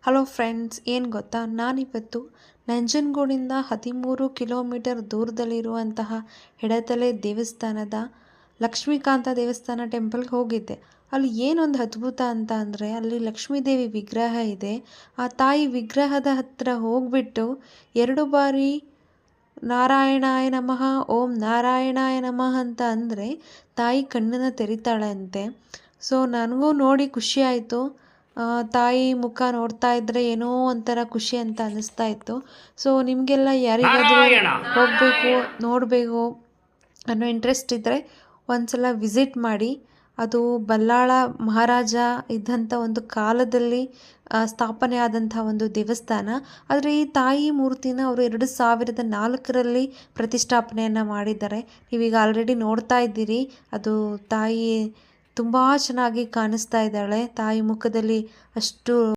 Hello friends, ಏನು ಗೊತ್ತಾ, ನಾನಿವತ್ತು ನಂಜನಗೂಡಿಂದ 13 ಕಿಲೋಮೀಟರ್ ದೂರದಲ್ಲಿರುವಂತಹ ಎಡತಲೆ ದೇವಸ್ಥಾನದ ಲಕ್ಷ್ಮೀಕಾಂತ ದೇವಸ್ಥಾನ ಟೆಂಪಲ್ಗೆ ಹೋಗಿದ್ದೆ. ಅಲ್ಲಿ ಏನೊಂದು ಅದ್ಭುತ ಅಂತ ಅಂದರೆ, ಅಲ್ಲಿ ಲಕ್ಷ್ಮೀದೇವಿ ವಿಗ್ರಹ ಇದೆ. ಆ ತಾಯಿ ವಿಗ್ರಹದ ಹತ್ರ ಹೋಗ್ಬಿಟ್ಟು 2 ಬಾರಿ ನಾರಾಯಣಾಯ ನಮಃ, ಓಂ ನಾರಾಯಣಾಯ ನಮಃ ಅಂತ ಅಂದರೆ ತಾಯಿ ಕಣ್ಣನ್ನು ತೆರಿತಾಳೆ ಅಂತೆ. ಸೊ ನನಗೂ ನೋಡಿ ಖುಷಿ ಆಯಿತು. ತಾಯಿ ಮುಖ ನೋಡ್ತಾ ಇದ್ದರೆ ಏನೋ ಒಂಥರ ಖುಷಿ ಅಂತ ಅನ್ನಿಸ್ತಾ ಇತ್ತು. ಸೊ ನಿಮಗೆಲ್ಲ ಯಾರಿಗಾದರೂ ಹೋಗಬೇಕು, ನೋಡಬೇಕು ಅನ್ನೋ ಇಂಟ್ರೆಸ್ಟ್ ಇದ್ದರೆ ಒಂದ್ಸಲ ವಿಸಿಟ್ ಮಾಡಿ. ಅದು ಬಲ್ಲಾಳ ಮಹಾರಾಜ ಇದ್ದಂಥ ಒಂದು ಕಾಲದಲ್ಲಿ ಸ್ಥಾಪನೆ ಆದಂಥ ಒಂದು ದೇವಸ್ಥಾನ. ಆದರೆ ಈ ತಾಯಿ ಮೂರ್ತಿನ ಅವರು 2004ರಲ್ಲಿ ಪ್ರತಿಷ್ಠಾಪನೆಯನ್ನು ಮಾಡಿದ್ದಾರೆ. ನೀವೀಗ ಆಲ್ರೆಡಿ ನೋಡ್ತಾ ಇದ್ದೀರಿ. ಅದು ತಾಯಿ ತುಂಬ ಚೆನ್ನಾಗಿ ಕಾಣಿಸ್ತಾ ಇದ್ದಾಳೆ. ತಾಯಿ ಮುಖದಲ್ಲಿ ಅಷ್ಟು